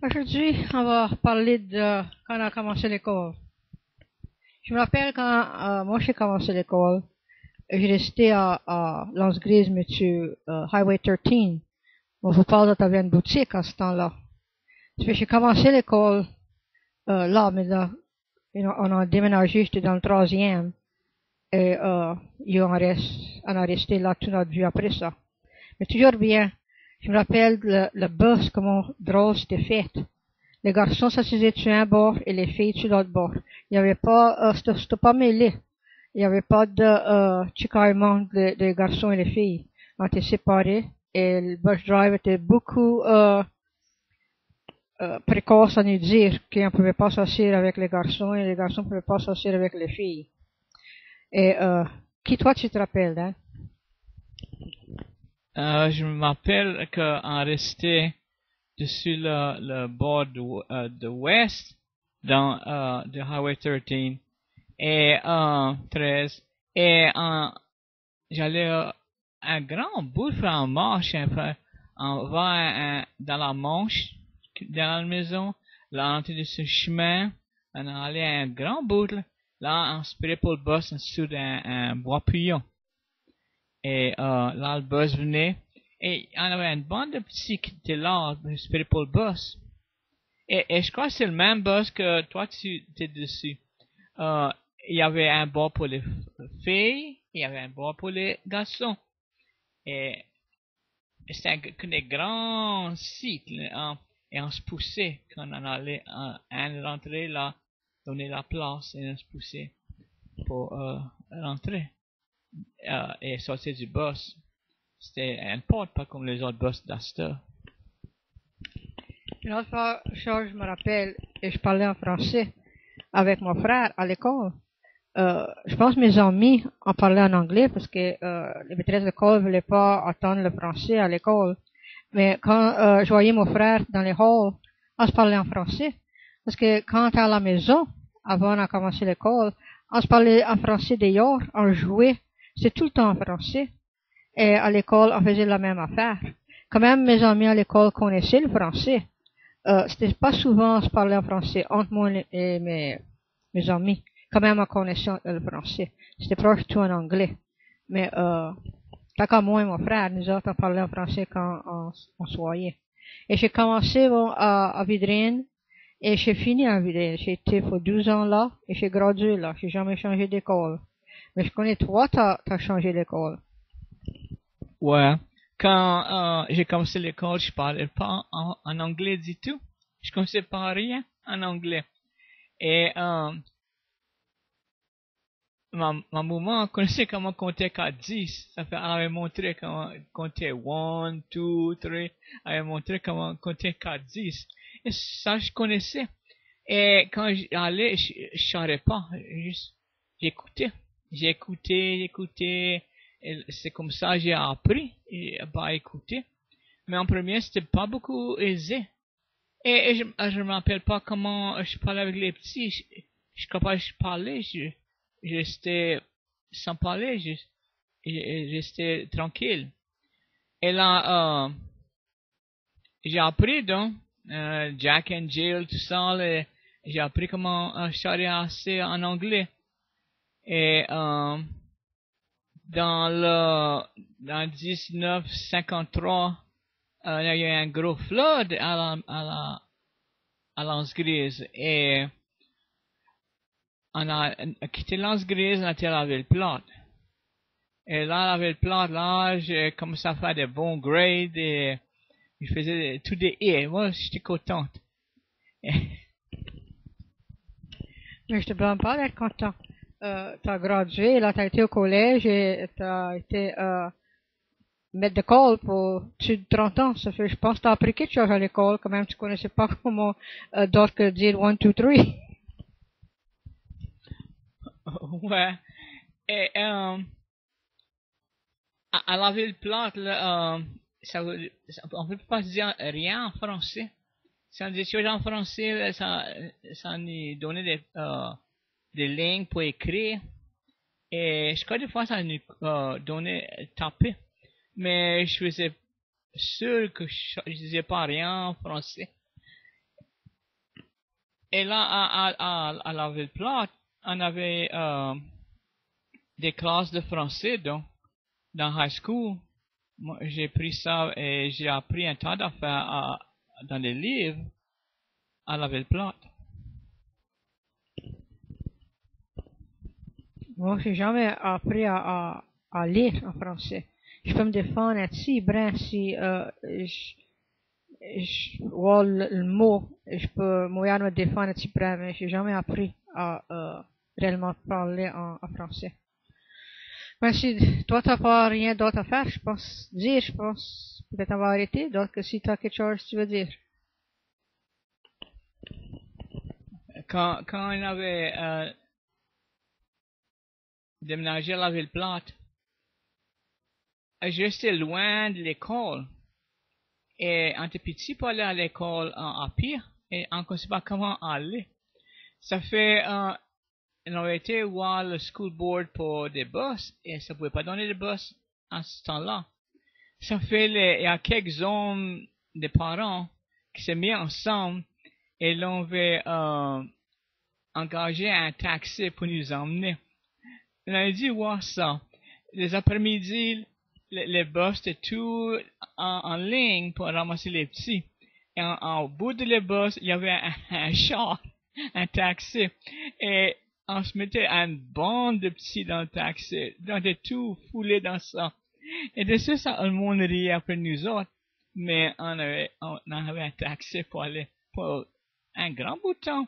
Aujourd'hui, on va parler de quand on a commencé l'école. Je me rappelle quand moi j'ai commencé l'école, j'ai resté à Lance Grise, mais sur Highway 13. On vous parle de t'avais une boutique à ce temps-là. J'ai commencé l'école là, mais là, on a déménagé, j'étais dans le troisième. Et on a resté là toute notre vie après ça. Mais toujours bien, je me rappelle le bus, comment drôle c'était fait. Les garçons s'assisaient sur un bord et les filles sur l'autre bord. Il n'y avait pas, c'était pas mêlé. Il n'y avait pas de chicaillement des garçons et les filles. On était séparés et le bus driver était beaucoup précoce à nous dire qu'on ne pouvait pas s'asseoir avec les garçons et les garçons ne pouvaient pas s'asseoir avec les filles. Et qui toi tu te rappelles, hein? Je me rappelle qu'on restait dessus le bord de ouest dans de Highway 13 et 13 et j'allais un grand bout en marche on va dans la Manche dans la maison là on était de ce chemin on allait un grand bout là on espérait pour le bus en dessous d'un bois puant. Et là, le bus venait. Et on avait une bande de petits qui étaient là, espérer pour le bus. Et je crois que c'est le même bus que toi, tu étais dessus. Il y avait un bord pour les filles, il y avait un bord pour les garçons. Et c'était des grands cycles. Et on se poussait quand on allait rentrer là, donner la place et on se poussait pour rentrer et sortir du bus. C'était un porte, pas comme les autres bus d'Astor. Une autre fois, je me rappelle, et je parlais en français avec mon frère à l'école. Je pense que mes amis en parlaient en anglais parce que les maîtresses d'école ne voulaient pas attendre le français à l'école. Mais quand je voyais mon frère dans les halls, on se parlait en français. Parce que quand on était à la maison, avant de commencer l'école, on se parlait en français d'ailleurs, on jouait, c'est tout le temps en français. Et à l'école, on faisait la même affaire. Quand même, mes amis à l'école connaissaient le français. C'était pas souvent on se parlait en français entre moi et mes amis. Quand même, on connaissait le français. C'était proche tout en anglais. Mais tant qu'à moi et mon frère, nous autres, on parlait en français quand on se voyait. Et j'ai commencé à Vidrine et j'ai fini à Vidrine. J'ai été pour 12 ans là et j'ai gradué là. J'ai jamais changé d'école. Mais je connais toi, t'as changé d'école. Ouais. Quand j'ai commencé l'école, je parlais pas en anglais du tout. Je connaissais pas rien en anglais. Et ma maman connaissait comment compter qu'à 10. Ça fait, elle avait montré comment compter 1, 2, 3. Elle avait montré comment compter qu'à 10. Et ça, je connaissais. Et quand j'allais, je savais pas. Juste, j'écoutais. J'écoutais. Et c'est comme ça que j'ai appris à écouter. Mais en premier, c'était pas beaucoup aisé. Et je me rappelle pas comment je parlais avec les petits. Je suis capable de parler. Je restais sans parler. Je restais tranquille. Et là, j'ai appris donc Jack and Jill, tout ça. J'ai appris comment charrer assez en anglais. Et dans 1953, il y a eu un gros flood à l'Anse Grise. Et on a quitté l'Anse Grise, on a été à la Ville-Plate. Et là, à la Ville-Plate, là, j'ai commencé à faire des bons grades et je faisais tout des E. Moi, j'étais contente. Mais je te blâme pas d'être content. T'as gradué, là, t'as été au collège et t'as été maître d'école pour plus de 30 ans. Ça fait, je pense, que t'as appris quelque chose à l'école. Quand même, tu connaissais pas comment d'autres que dire 1, 2, 3. Ouais. Et à la Ville-Plate, là, on peut pas dire rien en français. Si on dit des choses en français, ça nous donnait des lignes pour écrire. Et je crois des fois ça nous donnait taper. Mais je faisais sûr que je disais pas rien en français. Et là, à la Ville-Plate, on avait des classes de français dans high school. Moi, j'ai pris ça et j'ai appris un tas d'affaires dans les livres à la Ville-Plate. Moi, j'ai jamais appris à lire en français. Je peux me défendre un petit brin si je vois le mot, je peux me défendre un petit brin, mais j'ai jamais appris à réellement parler en français. Mais si toi t'as pas rien d'autre à faire, je pense peut-être on va arrêter, donc si t'as quelque chose tu veux dire. Quand on avait déménagé à la Ville-Plate, j'étais loin de l'école. Et on était petit pour aller à l'école à pied, et on ne savait pas comment aller. Ça fait, on avait été voir le school board pour des bus, et ça ne pouvait pas donner des bus à ce temps-là. Ça fait, il y a quelques hommes, des parents, qui s'est mis ensemble, et l'on avait engagé un taxi pour nous emmener. On a dit, voir ça. Les après-midi, les bus étaient tout en ligne pour ramasser les petits. Et au bout de les bus, il y avait un char, un taxi. Et on se mettait une bande de petits dans le taxi. On était tout foulés dans ça. Et de ça, le monde riait après nous autres. Mais on avait un taxi pour aller pour un grand bout de temps.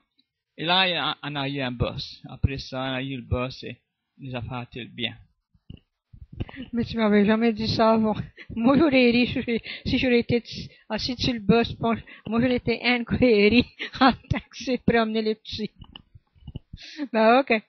Et là, on a eu un bus. Après ça, on a eu le bus et les affaires étaient bien. Mais tu m'avais jamais dit ça avant. Moi, j'aurais ri si j'aurais été assis sur le bus. Moi, j'aurais été incroyable en taxi pour amener les petits. Ben, ok.